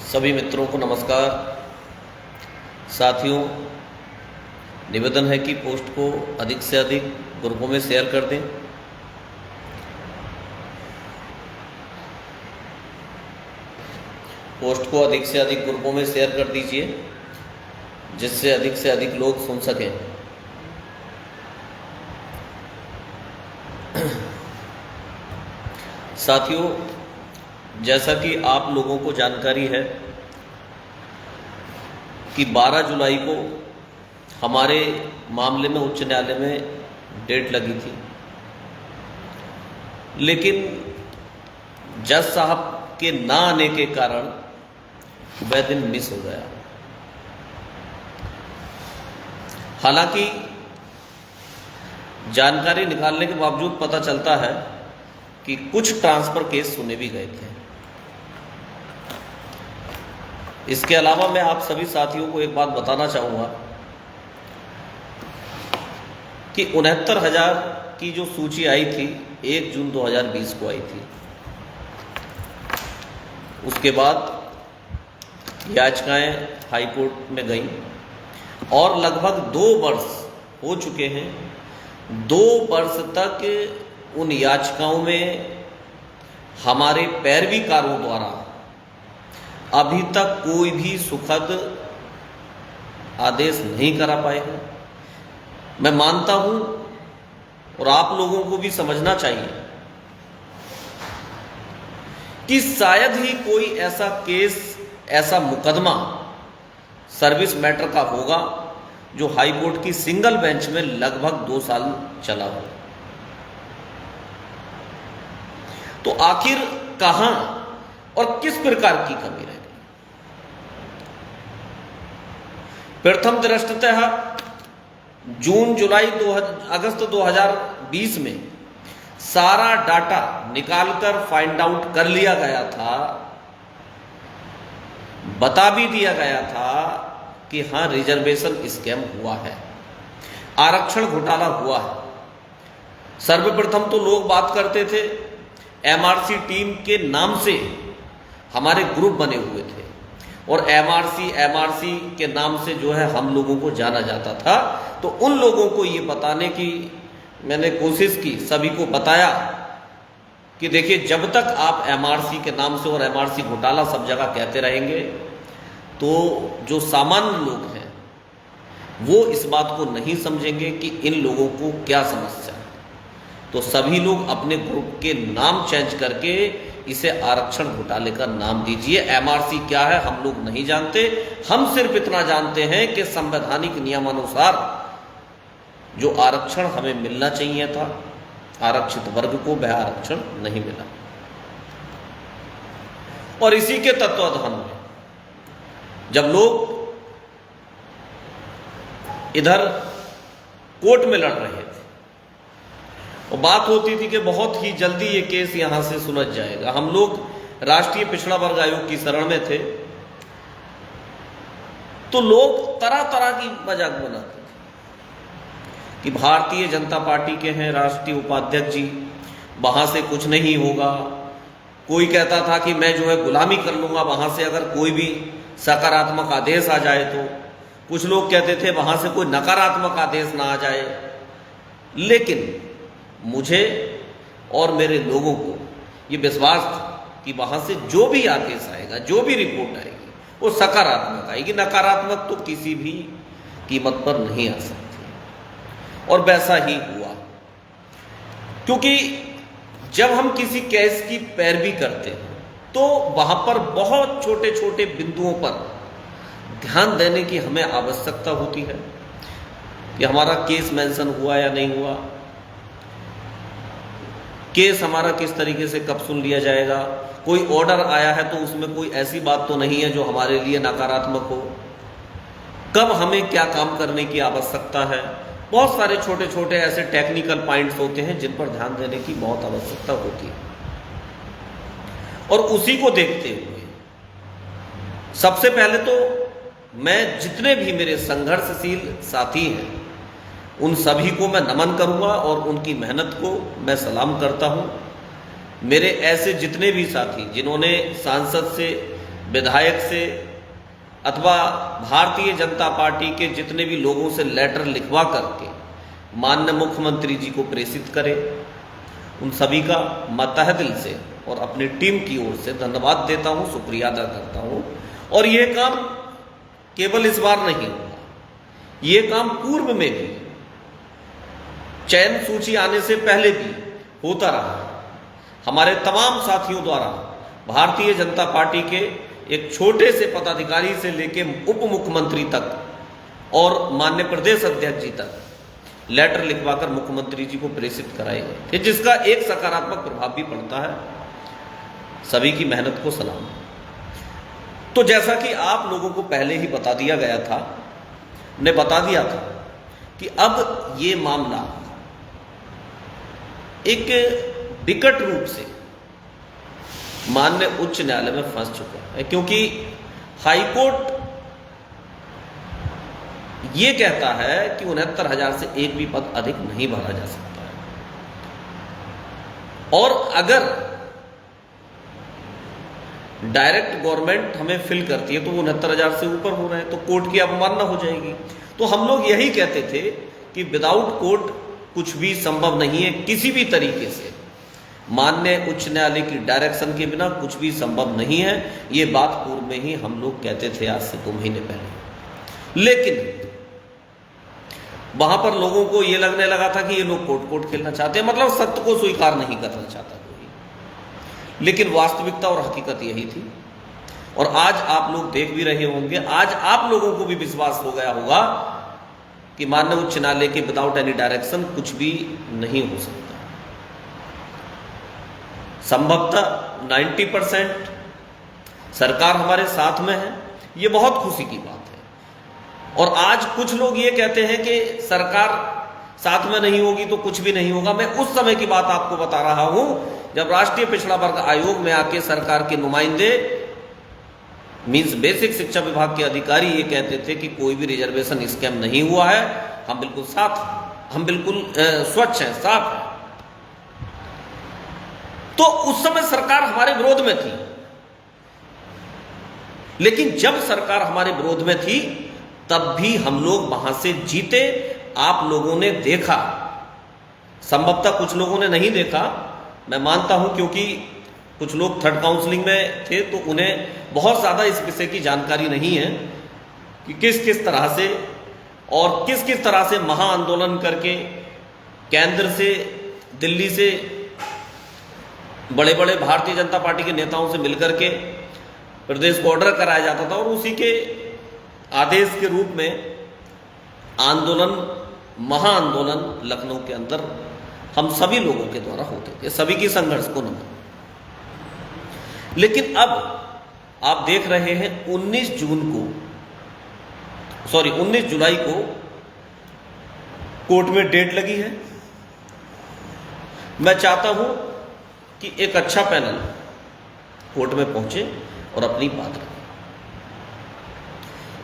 सभी मित्रों को नमस्कार। साथियों, निवेदन है कि पोस्ट को अधिक से अधिक ग्रुपों में शेयर कर दें। पोस्ट को अधिक से अधिक ग्रुपों में शेयर कर दीजिए, जिससे अधिक से अधिक लोग सुन सकें। साथियों, जैसा कि आप लोगों को जानकारी है कि 12 जुलाई को हमारे मामले में उच्च न्यायालय में डेट लगी थी, लेकिन जज साहब के ना आने के कारण वह दिन मिस हो गया। हालांकि जानकारी निकालने के बावजूद पता चलता है कि कुछ ट्रांसफर केस सुने भी गए थे। इसके अलावा मैं आप सभी साथियों को एक बात बताना चाहूँगा कि 69,000 की जो सूची आई थी 1 जून 2020 को आई थी। उसके बाद याचिकाएं हाई कोर्ट में गईं और लगभग 2 वर्ष हो चुके हैं। 2 वर्ष तक उन याचिकाओं में हमारे पैरवीकारों द्वारा अभी तक कोई भी सुखद आदेश नहीं करा पाए हैं। मैं मानता हूं और आप लोगों को भी समझना चाहिए कि शायद ही कोई ऐसा केस, ऐसा मुकदमा सर्विस मैटर का होगा जो हाई कोर्ट की सिंगल बेंच में लगभग 2 साल चला हो। तो आखिर कहां और किस प्रकार की कमी रह गई? प्रथम दृष्टतः जून जुलाई अगस्त 2020 में सारा डाटा निकालकर फाइंड आउट कर लिया गया था। बता भी दिया गया था कि हां, रिजर्वेशन स्कैम हुआ है, आरक्षण घोटाला हुआ है। सर्वप्रथम तो लोग बात करते थे, एमआरसी टीम के नाम से हमारे ग्रुप बने हुए थे और एमआरसी के नाम से जो है हम लोगों को जाना जाता था। तो उन लोगों को ये बताने की मैंने कोशिश की, सभी को बताया कि देखिए, जब तक आप एमआरसी के नाम से और एमआरसी घोटाला सब जगह कहते रहेंगे तो जो सामान्य लोग हैं वो इस बात को नहीं समझेंगे कि इन लोगों को क्या समस्या है। तो सभी लोग अपने ग्रुप के नाम चेंज करके इसे आरक्षण घोटाले का नाम दीजिए। एमआरसी क्या है हम लोग नहीं जानते। हम सिर्फ इतना जानते हैं कि संवैधानिक नियमानुसार जो आरक्षण हमें मिलना चाहिए था, आरक्षित वर्ग को वह आरक्षण नहीं मिला। और इसी के तत्वाधान में जब लोग इधर कोर्ट में लड़ रहे थे और बात होती थी कि बहुत ही जल्दी ये केस यहां से सुलझ जाएगा, हम लोग राष्ट्रीय पिछड़ा वर्ग आयोग की शरण में थे, तो लोग तरह तरह की मजाक बनाते थे कि भारतीय जनता पार्टी के हैं राष्ट्रीय उपाध्यक्ष जी, वहां से कुछ नहीं होगा। कोई कहता था कि मैं जो है गुलामी कर लूंगा वहां से अगर कोई भी सकारात्मक आदेश आ जाए तो। कुछ लोग कहते थे वहां से कोई नकारात्मक आदेश ना आ जाए। लेकिन मुझे और मेरे लोगों को ये विश्वास था कि वहां से जो भी आदेश आएगा, जो भी रिपोर्ट आएगी, वो सकारात्मक आएगी, नकारात्मक तो किसी भी कीमत पर नहीं आ सकती। और वैसा ही हुआ, क्योंकि जब हम किसी केस की पैरवी करते हैं तो वहां पर बहुत छोटे छोटे बिंदुओं पर ध्यान देने की हमें आवश्यकता होती है कि हमारा केस मेंशन हुआ या नहीं हुआ, केस हमारा किस तरीके से कब सुन लिया जाएगा, कोई ऑर्डर आया है तो उसमें कोई ऐसी बात तो नहीं है जो हमारे लिए नकारात्मक हो, कब हमें क्या काम करने की आवश्यकता है। बहुत सारे छोटे छोटे ऐसे टेक्निकल पॉइंट्स होते हैं जिन पर ध्यान देने की बहुत आवश्यकता होती है। और उसी को देखते हुए सबसे पहले तो मैं जितने भी मेरे संघर्षशील साथी हैं उन सभी को मैं नमन करूंगा और उनकी मेहनत को मैं सलाम करता हूं। मेरे ऐसे जितने भी साथी जिन्होंने सांसद से विधायक से अथवा भारतीय जनता पार्टी के जितने भी लोगों से लेटर लिखवा करके माननीय मुख्यमंत्री जी को प्रेषित करें। उन सभी का मैं तहे दिल से और अपनी टीम की ओर से धन्यवाद देता हूं, शुक्रिया अदा करता हूं। और ये काम केवल इस बार नहीं हुआ, ये काम पूर्व में भी चयन सूची आने से पहले भी होता रहा। हमारे तमाम साथियों द्वारा भारतीय जनता पार्टी के एक छोटे से पदाधिकारी से लेकर उप मुख्यमंत्री तक और माननीय प्रदेश अध्यक्ष जी तक लेटर लिखवाकर मुख्यमंत्री जी को प्रेषित कराए गए थे, जिसका एक सकारात्मक प्रभाव भी पड़ता है। सभी की मेहनत को सलाम। तो जैसा कि आप लोगों को पहले ही बता दिया गया था, ने बता दिया था कि अब ये मामला एक विकट रूप से माननीय उच्च न्यायालय में फंस चुका है, क्योंकि हाईकोर्ट ये कहता है कि 69,000 से एक भी पद अधिक नहीं भरा जा सकता है। और अगर डायरेक्ट गवर्नमेंट हमें फिल करती है तो वो 69,000 से ऊपर हो रहे हैं, तो कोर्ट की अवमानना हो जाएगी। तो हम लोग यही कहते थे कि विदाउट कोर्ट कुछ भी संभव नहीं है, किसी भी तरीके से माननीय उच्च न्यायालय की डायरेक्शन के बिना कुछ भी संभव नहीं है। ये बात पूर्व में ही हम लोग कहते थे, आज से 2 महीने पहले। लेकिन वहां पर लोगों को ये लगने लगा था कि ये लोग कोर्ट खेलना चाहते हैं, मतलब सत्य को स्वीकार नहीं करना चाहता कोई। लेकिन वास्तविकता और हकीकत यही थी। और आज आप लोग देख भी रहे होंगे, आज आप लोगों को भी विश्वास हो गया होगा कि माननीय उच्च न्यायालय के विदाउट एनी डायरेक्शन कुछ भी नहीं हो सकता। संभवतः 90% सरकार हमारे साथ में है, ये बहुत खुशी की बात है। और आज कुछ लोग ये कहते हैं कि सरकार साथ में नहीं होगी तो कुछ भी नहीं होगा। मैं उस समय की बात आपको बता रहा हूं जब राष्ट्रीय पिछड़ा वर्ग आयोग में आके सरकार के नुमाइंदे मींस बेसिक शिक्षा विभाग के अधिकारी ये कहते थे कि कोई भी रिजर्वेशन स्कैम नहीं हुआ है, हम बिल्कुल साफ, हम बिल्कुल स्वच्छ हैं, साफ हैं। तो उस समय सरकार हमारे विरोध में थी। लेकिन जब सरकार हमारे विरोध में थी तब भी हम लोग वहां से जीते। आप लोगों ने देखा, संभवतः कुछ लोगों ने नहीं देखा, मैं मानता हूं, क्योंकि कुछ लोग थर्ड काउंसलिंग में थे तो उन्हें बहुत ज्यादा इस विषय की जानकारी नहीं है कि किस किस तरह से और किस किस तरह से महाआंदोलन करके केंद्र से, दिल्ली से बड़े बड़े भारतीय जनता पार्टी के नेताओं से मिलकर के प्रदेश को ऑर्डर कराया जाता था और उसी के आदेश के रूप में आंदोलन, महाआंदोलन लखनऊ के अंदर हम सभी लोगों के द्वारा होते थे। सभी की संघर्ष को नमन। लेकिन अब आप देख रहे हैं 19 जुलाई को कोर्ट में डेट लगी है। मैं चाहता हूं कि एक अच्छा पैनल कोर्ट में पहुंचे और अपनी बात रखे,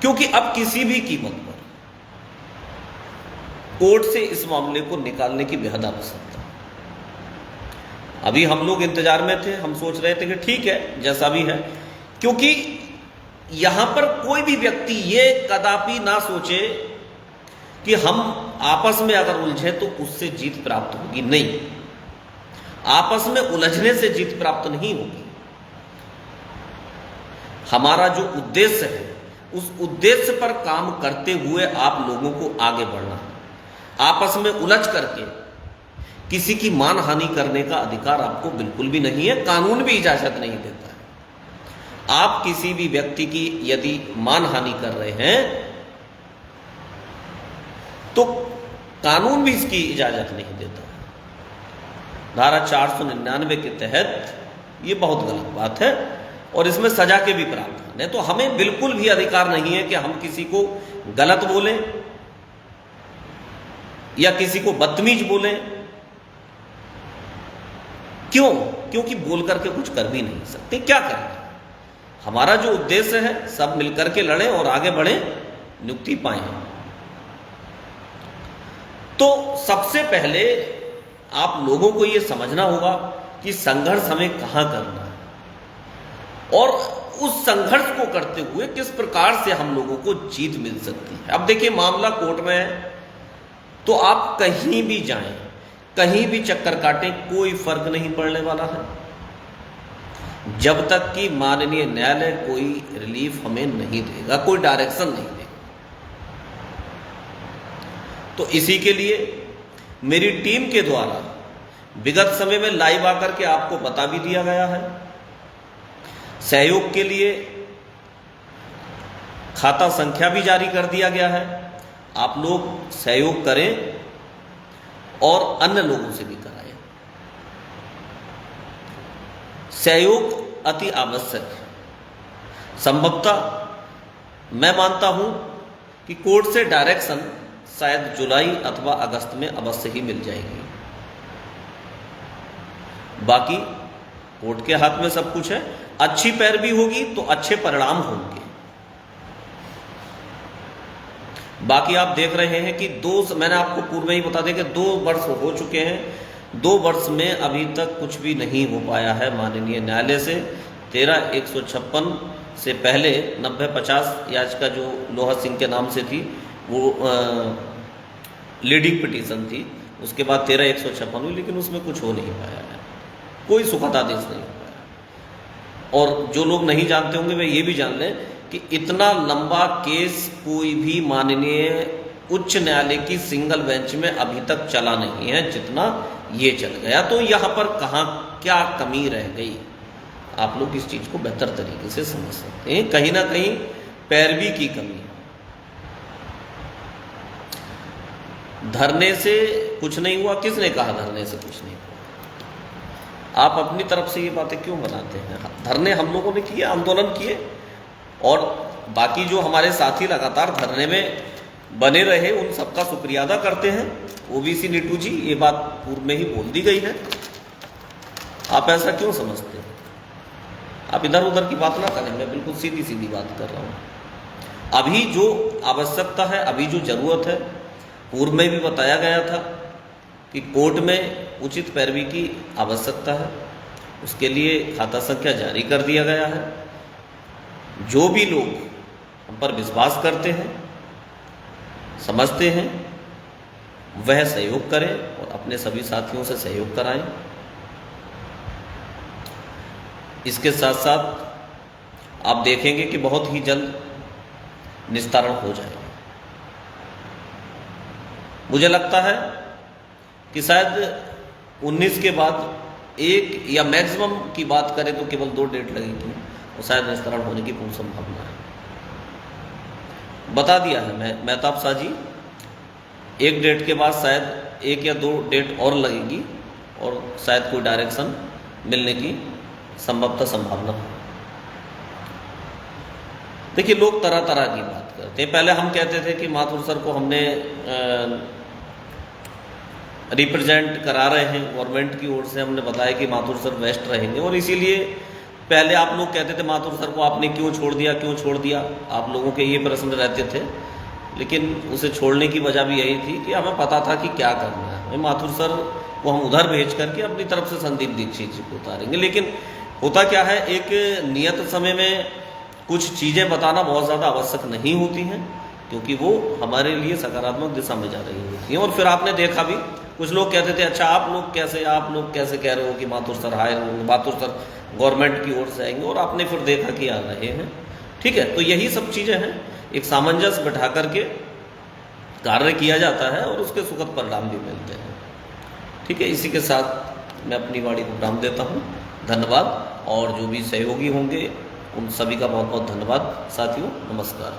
क्योंकि अब किसी भी कीमत पर कोर्ट से इस मामले को निकालने की बेहद आवश्यकता। अभी हम लोग इंतजार में थे, हम सोच रहे थे कि ठीक है जैसा भी है, क्योंकि यहां पर कोई भी व्यक्ति ये कदापि ना सोचे कि हम आपस में अगर उलझे तो उससे जीत प्राप्त होगी। नहीं, आपस में उलझने से जीत प्राप्त नहीं होगी। हमारा जो उद्देश्य है उस उद्देश्य पर काम करते हुए आप लोगों को आगे बढ़ना है। आपस में उलझ करके किसी की मानहानि करने का अधिकार आपको बिल्कुल भी नहीं है, कानून भी इजाजत नहीं देता है। आप किसी भी व्यक्ति की यदि मानहानि कर रहे हैं तो कानून भी इसकी इजाजत नहीं देता है। धारा 499 के तहत ये बहुत गलत बात है और इसमें सजा के भी प्रावधान है। तो हमें बिल्कुल भी अधिकार नहीं है कि हम किसी को गलत बोलें या किसी को बदतमीज बोलें। क्यों? क्योंकि बोल करके कुछ कर भी नहीं सकते। क्या करें? हमारा जो उद्देश्य है सब मिलकर के लड़ें और आगे बढ़ें, नियुक्ति पाएं। तो सबसे पहले आप लोगों को यह समझना होगा कि संघर्ष हमें कहां करना है और उस संघर्ष को करते हुए किस प्रकार से हम लोगों को जीत मिल सकती है। अब देखिए, मामला कोर्ट में है, तो आप कहीं भी जाएं, कहीं भी चक्कर काटें, कोई फर्क नहीं पड़ने वाला है जब तक कि माननीय न्यायालय कोई रिलीफ हमें नहीं देगा, कोई डायरेक्शन नहीं देगा। तो इसी के लिए मेरी टीम के द्वारा विगत समय में लाइव आकर के आपको बता भी दिया गया है। सहयोग के लिए खाता संख्या भी जारी कर दिया गया है। आप लोग सहयोग करें और अन्य लोगों से भी कराएं। सहयोग अति आवश्यक है। संभवतः मैं मानता हूं कि कोर्ट से डायरेक्शन शायद जुलाई अथवा अगस्त में अवश्य ही मिल जाएगी। बाकी कोर्ट के हाथ में सब कुछ है। अच्छी पैरवी होगी तो अच्छे परिणाम होंगे। बाकी आप देख रहे हैं कि मैंने आपको पूर्व में ही बता दें कि 2 वर्ष हो चुके हैं। 2 वर्ष में अभी तक कुछ भी नहीं हो पाया है माननीय न्यायालय से। 13/156 से पहले 90-50 याचिका जो लोहा सिंह के नाम से थी, वो लीडिंग पिटीशन थी। उसके बाद 13/156 हुई, लेकिन उसमें कुछ हो नहीं पाया है, कोई सुखद आदेश नहीं हो पाया। और जो लोग नहीं जानते होंगे वे ये भी जान लें कि इतना लंबा केस कोई भी माननीय उच्च न्यायालय की सिंगल बेंच में अभी तक चला नहीं है जितना ये चल गया। तो यहाँ पर कहाँ क्या कमी रह गई, आप लोग इस चीज को बेहतर तरीके से समझ सकते हैं। कहीं ना कहीं पैरवी की कमी है। धरने से कुछ नहीं हुआ, किसने कहा धरने से कुछ नहीं हुआ? आप अपनी तरफ से ये बातें क्यों बनाते हैं? धरने हम लोगों ने किए, आंदोलन किए, और बाकी जो हमारे साथी लगातार धरने में बने रहे उन सबका शुक्रिया अदा करते हैं। ओबीसी नीटू जी, ये बात पूर्व में ही बोल दी गई है, आप ऐसा क्यों समझते हैं? आप इधर उधर की बात ना करें, मैं बिल्कुल सीधी सीधी बात कर रहा हूं। अभी जो आवश्यकता है, अभी जो जरूरत है, पूर्व में भी बताया गया था कि कोर्ट में उचित पैरवी की आवश्यकता है। उसके लिए खाता संख्या जारी कर दिया गया है। जो भी लोग हम पर विश्वास करते हैं, समझते हैं, वह सहयोग करें और अपने सभी साथियों से सहयोग कराएं। इसके साथ साथ आप देखेंगे कि बहुत ही जल्द निस्तारण हो जाएगा। मुझे लगता है कि शायद 19 के बाद 1 या मैक्सिमम की बात करें तो केवल 2 डेट लगेगी और शायद निस्तारण होने की पूर्ण संभावना है। बता दिया है मेहताब शाह जी, 1 डेट के बाद शायद 1 या 2 डेट और लगेगी और शायद कोई डायरेक्शन मिलने की संभवतः संभावना है। देखिए, लोग तरह तरह की बात करते हैं। पहले हम कहते थे कि माथुर सर को हमने रिप्रेजेंट करा रहे हैं, गवर्नमेंट की ओर से हमने बताया कि माथुर सर बेस्ट रहेंगे, और इसीलिए पहले आप लोग कहते थे माथुर सर को आपने क्यों छोड़ दिया, आप लोगों के ये प्रश्न रहते थे। लेकिन उसे छोड़ने की वजह भी यही थी कि हमें पता था कि क्या करना है। माथुर सर को हम उधर भेज करके अपनी तरफ से संदीप दीक्षित जी को उतारेंगे। लेकिन होता क्या है, एक नियत समय में कुछ चीज़ें बताना बहुत ज़्यादा आवश्यक नहीं होती हैं, क्योंकि वो हमारे लिए सकारात्मक दिशा में जा रही होती हैं। और फिर आपने देखा भी, कुछ लोग कहते थे अच्छा आप लोग कैसे कह रहे हो कि माथुर सर हायर होंगे, माथुर सर गवर्नमेंट की ओर से आएंगे, और आपने फिर देखा कि आ रहे हैं। ठीक है, तो यही सब चीज़ें हैं, एक सामंजस्य बैठा करके कार्य किया जाता है और उसके सुखद परिणाम भी मिलते हैं। ठीक है, इसी के साथ मैं अपनी वाणी को विराम देता हूँ। धन्यवाद, और जो भी सहयोगी होंगे उन सभी का बहुत बहुत धन्यवाद। साथियों, नमस्कार।